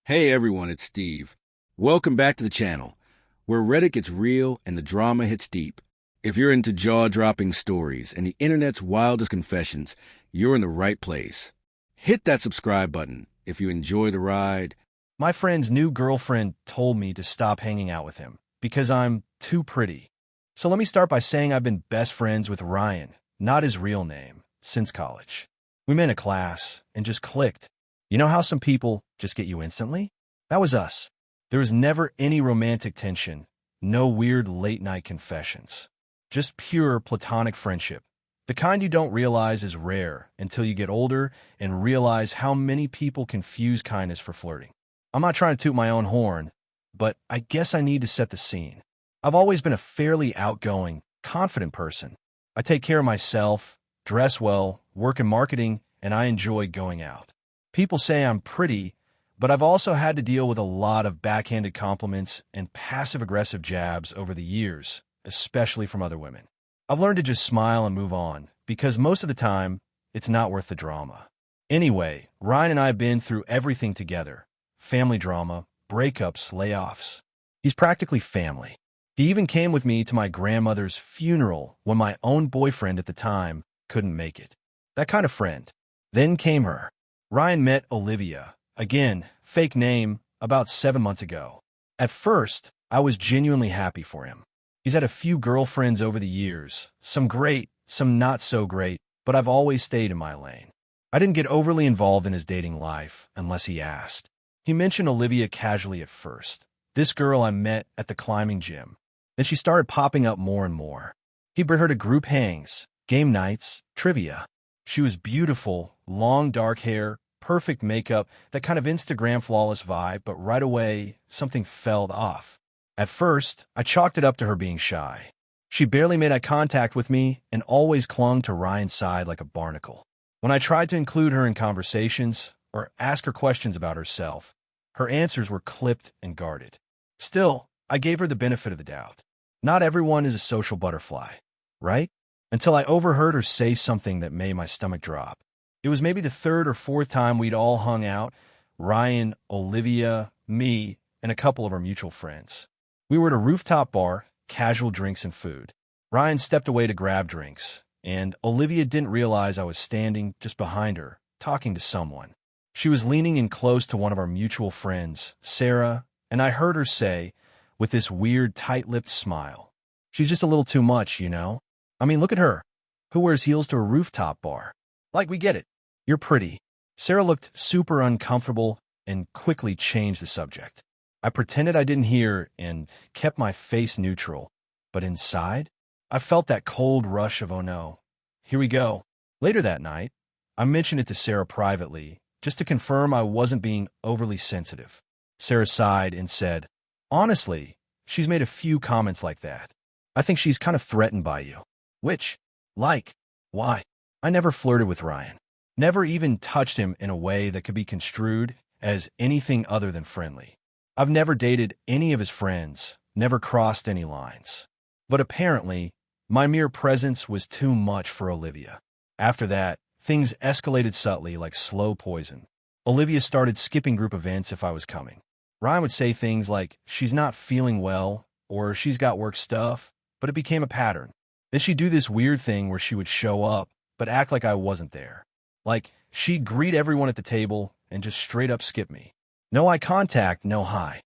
Hey everyone, it's Steve. Welcome back to the channel, where Reddit gets real and the drama hits deep. If you're into jaw-dropping stories and the internet's wildest confessions, you're in the right place. Hit that subscribe button if you enjoy the ride. My friend's new girlfriend told me to stop hanging out with him because I'm too pretty. So let me start by saying I've been best friends with Ryan, not his real name, since college. We met in a class and just clicked. You know how some people just get you instantly? That was us. There was never any romantic tension, no weird late-night confessions. Just pure platonic friendship. The kind you don't realize is rare until you get older and realize how many people confuse kindness for flirting. I'm not trying to toot my own horn, but I guess I need to set the scene. I've always been a fairly outgoing, confident person. I take care of myself, dress well, work in marketing, and I enjoy going out. People say I'm pretty, but I've also had to deal with a lot of backhanded compliments and passive-aggressive jabs over the years, especially from other women. I've learned to just smile and move on, because most of the time, it's not worth the drama. Anyway, Ryan and I have been through everything together. Family drama, breakups, layoffs. He's practically family. He even came with me to my grandmother's funeral when my own boyfriend at the time couldn't make it. That kind of friend. Then came her. Ryan met Olivia, again, fake name, about 7 months ago. At first, I was genuinely happy for him. He's had a few girlfriends over the years, some great, some not so great, but I've always stayed in my lane. I didn't get overly involved in his dating life unless he asked. He mentioned Olivia casually at first. This girl I met at the climbing gym. Then she started popping up more and more. He brought her to group hangs, game nights, trivia. She was beautiful, long dark hair, perfect makeup, that kind of Instagram flawless vibe, but right away, something fell off. At first, I chalked it up to her being shy. She barely made eye contact with me and always clung to Ryan's side like a barnacle. When I tried to include her in conversations or ask her questions about herself, her answers were clipped and guarded. Still, I gave her the benefit of the doubt. Not everyone is a social butterfly, right? Until I overheard her say something that made my stomach drop. It was maybe the third or fourth time we'd all hung out, Ryan, Olivia, me, and a couple of our mutual friends. We were at a rooftop bar, casual drinks and food. Ryan stepped away to grab drinks, and Olivia didn't realize I was standing just behind her, talking to someone. She was leaning in close to one of our mutual friends, Sarah, and I heard her say, with this weird tight-lipped smile, "She's just a little too much, you know? I mean, look at her. Who wears heels to a rooftop bar? Like, we get it. You're pretty." Sarah looked super uncomfortable and quickly changed the subject. I pretended I didn't hear and kept my face neutral, but inside, I felt that cold rush of, oh no, here we go. Later that night, I mentioned it to Sarah privately, just to confirm I wasn't being overly sensitive. Sarah sighed and said, "Honestly, she's made a few comments like that. I think she's kind of threatened by you." Which? Like? Why? I never flirted with Ryan. Never even touched him in a way that could be construed as anything other than friendly. I've never dated any of his friends, never crossed any lines. But apparently, my mere presence was too much for Olivia. After that, things escalated subtly like slow poison. Olivia started skipping group events if I was coming. Ryan would say things like, "She's not feeling well," or "She's got work stuff," but it became a pattern. Then she'd do this weird thing where she would show up, but act like I wasn't there. Like, she'd greet everyone at the table and just straight up skip me. No eye contact, no hi.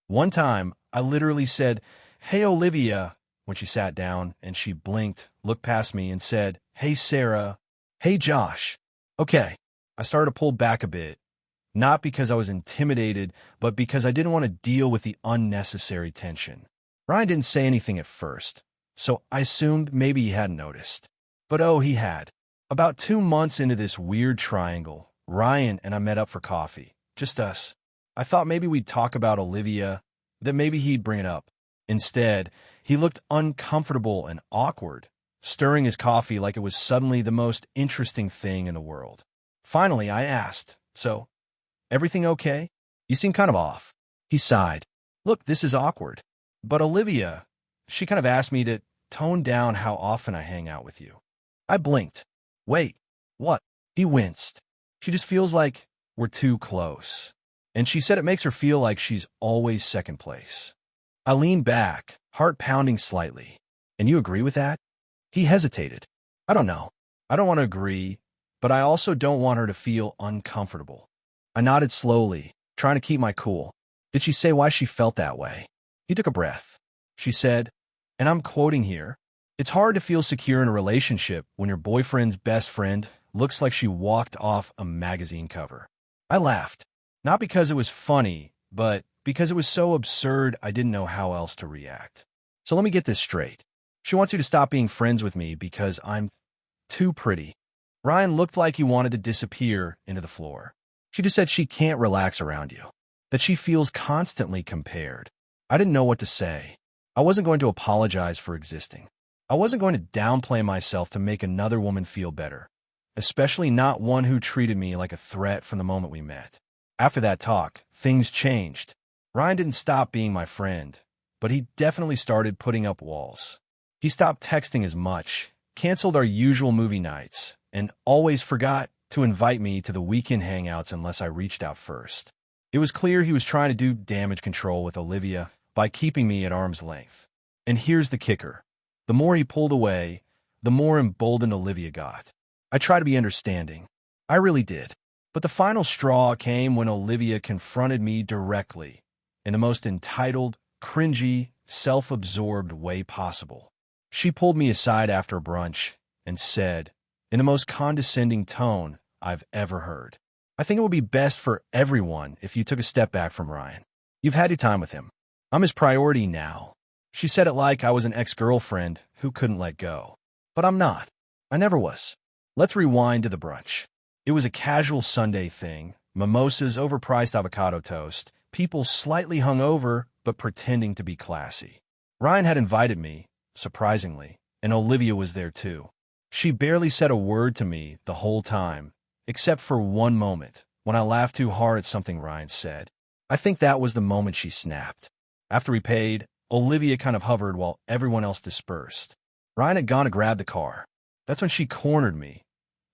One time, I literally said, "Hey, Olivia," when she sat down, and she blinked, looked past me, and said, "Hey, Sarah. Hey, Josh." Okay, I started to pull back a bit. Not because I was intimidated, but because I didn't want to deal with the unnecessary tension. Ryan didn't say anything at first, so I assumed maybe he hadn't noticed. But oh, he had. About 2 months into this weird triangle, Ryan and I met up for coffee. Just us. I thought maybe we'd talk about Olivia, that maybe he'd bring it up. Instead, he looked uncomfortable and awkward, stirring his coffee like it was suddenly the most interesting thing in the world. Finally, I asked, "So, everything okay? You seem kind of off." He sighed. "Look, this is awkward. But Olivia, she kind of asked me to tone down how often I hang out with you." I blinked. "Wait, what?" He winced. "She just feels like we're too close." and she said it makes her feel like she's always second place. I leaned back, heart pounding slightly. And you agree with that? He hesitated. I don't know. I don't want to agree, but I also don't want her to feel uncomfortable. I nodded slowly, trying to keep my cool. Did she say why she felt that way? He took a breath. She said, and I'm quoting here, "It's hard to feel secure in a relationship when your boyfriend's best friend looks like she walked off a magazine cover." I laughed, not because it was funny, but because it was so absurd I didn't know how else to react. So let me get this straight. She wants you to stop being friends with me because I'm too pretty. Ryan looked like he wanted to disappear into the floor. She just said she can't relax around you, that she feels constantly compared. I didn't know what to say. I wasn't going to apologize for existing. I wasn't going to downplay myself to make another woman feel better, especially not one who treated me like a threat from the moment we met. After that talk, things changed. Ryan didn't stop being my friend, but he definitely started putting up walls. He stopped texting as much, canceled our usual movie nights, and always forgot to invite me to the weekend hangouts unless I reached out first. It was clear he was trying to do damage control with Olivia by keeping me at arm's length. And here's the kicker. The more he pulled away, the more emboldened Olivia got. I tried to be understanding. I really did. But the final straw came when Olivia confronted me directly, in the most entitled, cringy, self-absorbed way possible. She pulled me aside after brunch and said, in the most condescending tone I've ever heard, "I think it would be best for everyone if you took a step back from Ryan. You've had your time with him. I'm his priority now." She said it like I was an ex-girlfriend who couldn't let go. But I'm not. I never was. Let's rewind to the brunch. It was a casual Sunday thing, mimosas, overpriced avocado toast, people slightly hungover but pretending to be classy. Ryan had invited me, surprisingly, and Olivia was there too. She barely said a word to me the whole time, except for one moment, when I laughed too hard at something Ryan said. I think that was the moment she snapped. After we paid, Olivia kind of hovered while everyone else dispersed. Ryan had gone to grab the car. That's when she cornered me,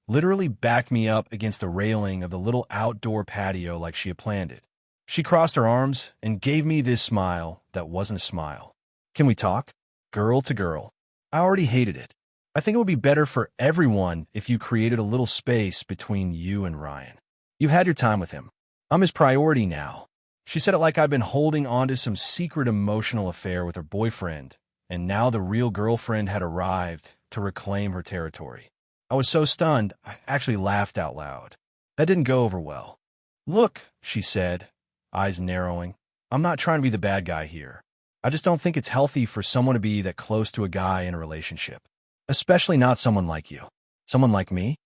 literally backed me up against the railing of the little outdoor patio like she had planned it. She crossed her arms and gave me this smile that wasn't a smile. "Can we talk? Girl to girl." I already hated it. "I think it would be better for everyone if you created a little space between you and Ryan. You've had your time with him. I'm his priority now." She said it like I'd been holding on to some secret emotional affair with her boyfriend, and now the real girlfriend had arrived to reclaim her territory. I was so stunned, I actually laughed out loud. That didn't go over well. "Look," she said, eyes narrowing, "I'm not trying to be the bad guy here. I just don't think it's healthy for someone to be that close to a guy in a relationship. Especially not someone like you." "Someone like me?"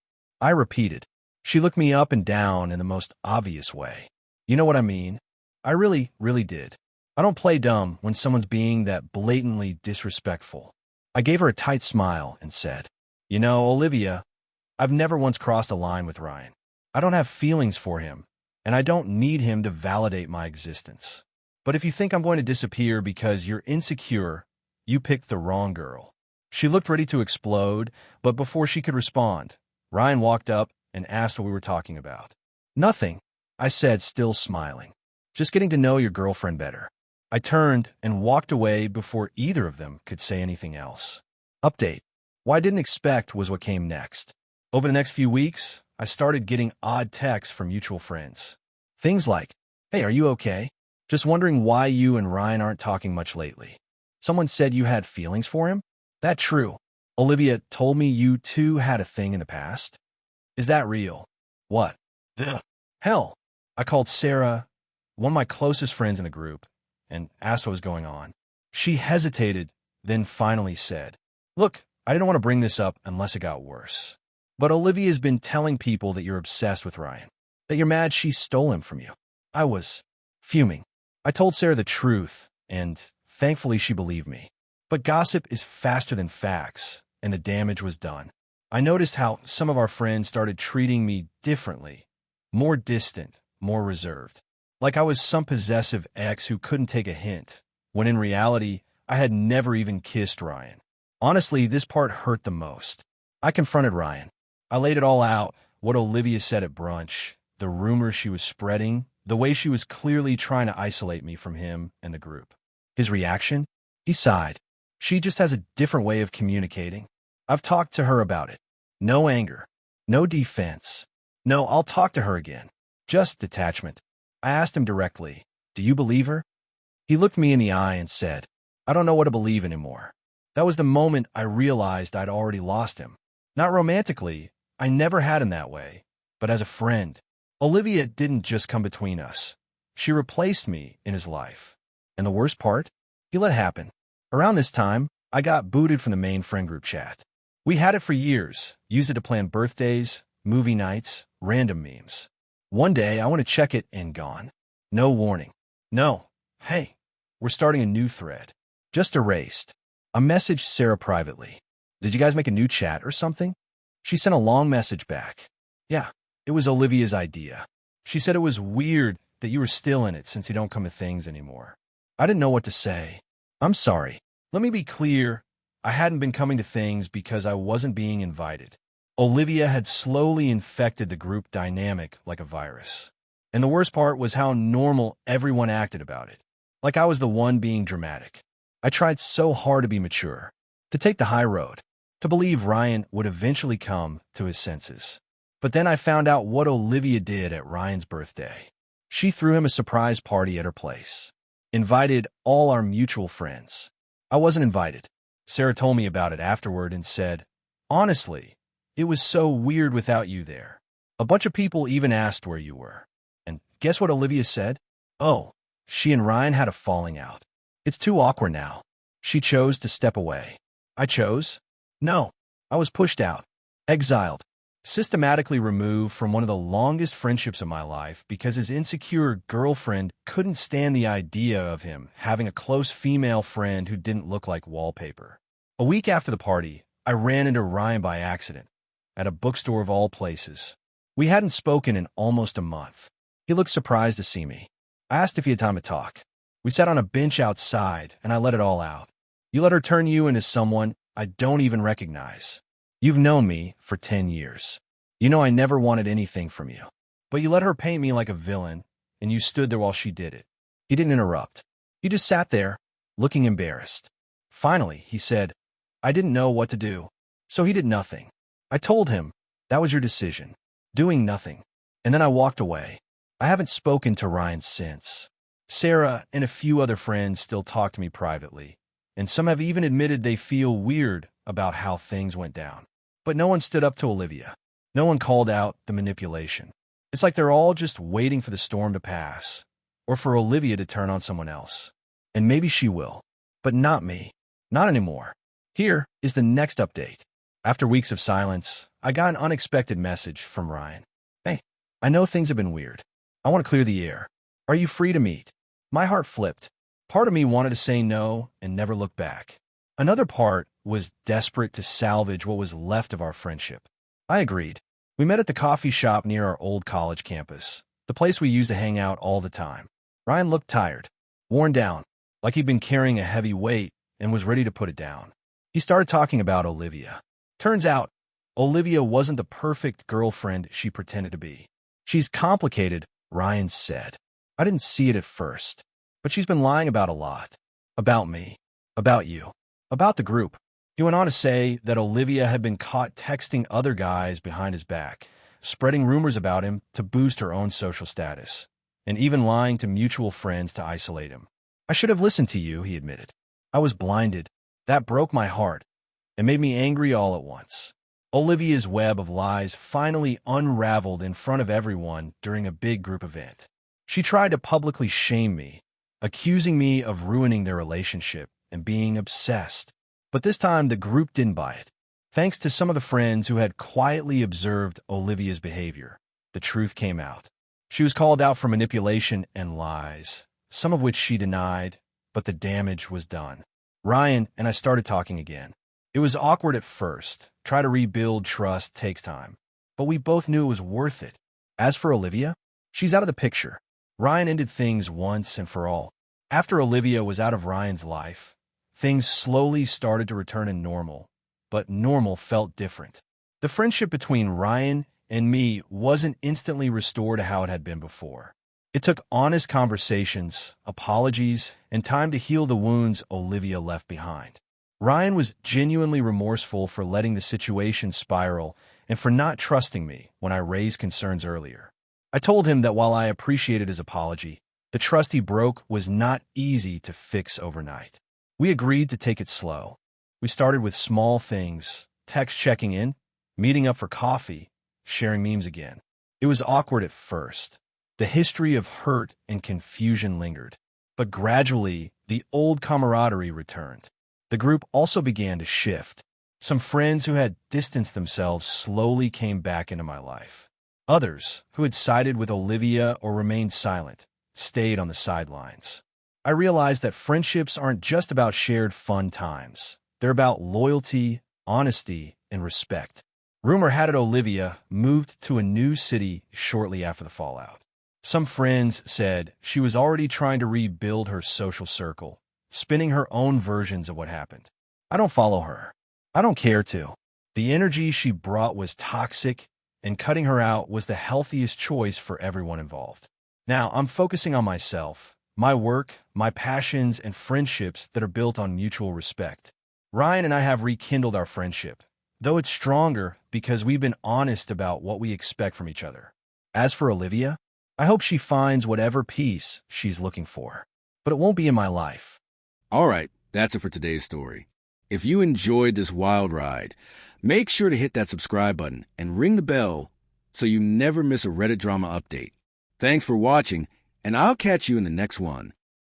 I repeated. She looked me up and down in the most obvious way. "You know what I mean?" I really, really did. I don't play dumb when someone's being that blatantly disrespectful. I gave her a tight smile and said, "You know, Olivia, I've never once crossed a line with Ryan. I don't have feelings for him, and I don't need him to validate my existence. But if you think I'm going to disappear because you're insecure, you picked the wrong girl." She looked ready to explode, but before she could respond, Ryan walked up and asked what we were talking about. "Nothing," I said, still smiling. "Just getting to know your girlfriend better." I turned and walked away before either of them could say anything else. Update. What I didn't expect was what came next. Over the next few weeks, I started getting odd texts from mutual friends. Things like, "Hey, are you okay? Just wondering why you and Ryan aren't talking much lately. Someone said you had feelings for him? That true? Olivia told me you two had a thing in the past. Is that real? What the hell?" I called Sarah, one of my closest friends in the group, and asked what was going on. She hesitated, then finally said, "Look, I didn't want to bring this up unless it got worse. But Olivia's been telling people that you're obsessed with Ryan, that you're mad she stole him from you." I was fuming. I told Sarah the truth, and thankfully she believed me. But gossip is faster than facts, and the damage was done. I noticed how some of our friends started treating me differently, more distant, more reserved. Like I was some possessive ex who couldn't take a hint, when in reality, I had never even kissed Ryan. Honestly, this part hurt the most. I confronted Ryan. I laid it all out, what Olivia said at brunch, the rumors she was spreading, the way she was clearly trying to isolate me from him and the group. His reaction? He sighed. She just has a different way of communicating. I've talked to her about it. No anger. No defense. No, I'll talk to her again. Just detachment. I asked him directly, do you believe her? He looked me in the eye and said, I don't know what to believe anymore. That was the moment I realized I'd already lost him. Not romantically, I never had him that way, but as a friend. Olivia didn't just come between us. She replaced me in his life. And the worst part? He let it happen. Around this time, I got booted from the main friend group chat. We had it for years, used it to plan birthdays, movie nights, random memes. One day, I went to check it and gone. No warning. No. Hey, we're starting a new thread. Just erased. I messaged Sarah privately. Did you guys make a new chat or something? She sent a long message back. Yeah, it was Olivia's idea. She said it was weird that you were still in it since you don't come to things anymore. I didn't know what to say. I'm sorry. Let me be clear. I hadn't been coming to things because I wasn't being invited. Olivia had slowly infected the group dynamic like a virus. And the worst part was how normal everyone acted about it. Like I was the one being dramatic. I tried so hard to be mature, to take the high road, to believe Ryan would eventually come to his senses. But then I found out what Olivia did at Ryan's birthday. She threw him a surprise party at her place. Invited all our mutual friends. I wasn't invited. Sarah told me about it afterward and said, honestly, it was so weird without you there. A bunch of people even asked where you were. And guess what Olivia said? Oh, she and Ryan had a falling out. It's too awkward now. She chose to step away. I chose? No. I was pushed out. Exiled. Systematically removed from one of the longest friendships of my life because his insecure girlfriend couldn't stand the idea of him having a close female friend who didn't look like wallpaper. A week after the party, I ran into Ryan by accident, at a bookstore of all places. We hadn't spoken in almost a month. He looked surprised to see me. I asked if he had time to talk. We sat on a bench outside, and I let it all out. You let her turn you into someone I don't even recognize. You've known me for 10 years. You know I never wanted anything from you. But you let her paint me like a villain, and you stood there while she did it. He didn't interrupt. He just sat there, looking embarrassed. Finally, he said, I didn't know what to do. So he did nothing. I told him, that was your decision. Doing nothing. And then I walked away. I haven't spoken to Ryan since. Sarah and a few other friends still talk to me privately, and some have even admitted they feel weird about how things went down. But no one stood up to Olivia. No one called out the manipulation. It's like they're all just waiting for the storm to pass, or for Olivia to turn on someone else. And maybe she will, but not me. Not anymore. Here is the next update. After weeks of silence, I got an unexpected message from Ryan. Hey, I know things have been weird. I want to clear the air. Are you free to meet? My heart flipped. Part of me wanted to say no and never look back. Another part was desperate to salvage what was left of our friendship. I agreed. We met at the coffee shop near our old college campus, the place we used to hang out all the time. Ryan looked tired, worn down, like he'd been carrying a heavy weight and was ready to put it down. He started talking about Olivia. Turns out, Olivia wasn't the perfect girlfriend she pretended to be. She's complicated, Ryan said. I didn't see it at first, but she's been lying about a lot. About me. About you. About the group. He went on to say that Olivia had been caught texting other guys behind his back, spreading rumors about him to boost her own social status, and even lying to mutual friends to isolate him. I should have listened to you, he admitted. I was blinded. That broke my heart. It made me angry all at once. Olivia's web of lies finally unraveled in front of everyone during a big group event. She tried to publicly shame me, accusing me of ruining their relationship and being obsessed. But this time, the group didn't buy it. Thanks to some of the friends who had quietly observed Olivia's behavior, the truth came out. She was called out for manipulation and lies, some of which she denied, but the damage was done. Ryan and I started talking again. It was awkward at first. Try to rebuild trust takes time. But we both knew it was worth it. As for Olivia, she's out of the picture. Ryan ended things once and for all. After Olivia was out of Ryan's life, things slowly started to return to normal, but normal felt different. The friendship between Ryan and me wasn't instantly restored to how it had been before. It took honest conversations, apologies, and time to heal the wounds Olivia left behind. Ryan was genuinely remorseful for letting the situation spiral and for not trusting me when I raised concerns earlier. I told him that while I appreciated his apology, the trust he broke was not easy to fix overnight. We agreed to take it slow. We started with small things, text checking in, meeting up for coffee, sharing memes again. It was awkward at first. The history of hurt and confusion lingered, but gradually the old camaraderie returned. The group also began to shift. Some friends who had distanced themselves slowly came back into my life. Others, who had sided with Olivia or remained silent, stayed on the sidelines. I realized that friendships aren't just about shared fun times. They're about loyalty, honesty, and respect. Rumor had it Olivia moved to a new city shortly after the fallout. Some friends said she was already trying to rebuild her social circle, spinning her own versions of what happened. I don't follow her. I don't care to. The energy she brought was toxic, and cutting her out was the healthiest choice for everyone involved. Now, I'm focusing on myself, my work, my passions, and friendships that are built on mutual respect. Ryan and I have rekindled our friendship, though it's stronger because we've been honest about what we expect from each other. As for Olivia, I hope she finds whatever peace she's looking for, but it won't be in my life. All right, that's it for today's story. If you enjoyed this wild ride, make sure to hit that subscribe button and ring the bell so you never miss a Reddit drama update. Thanks for watching, and I'll catch you in the next one.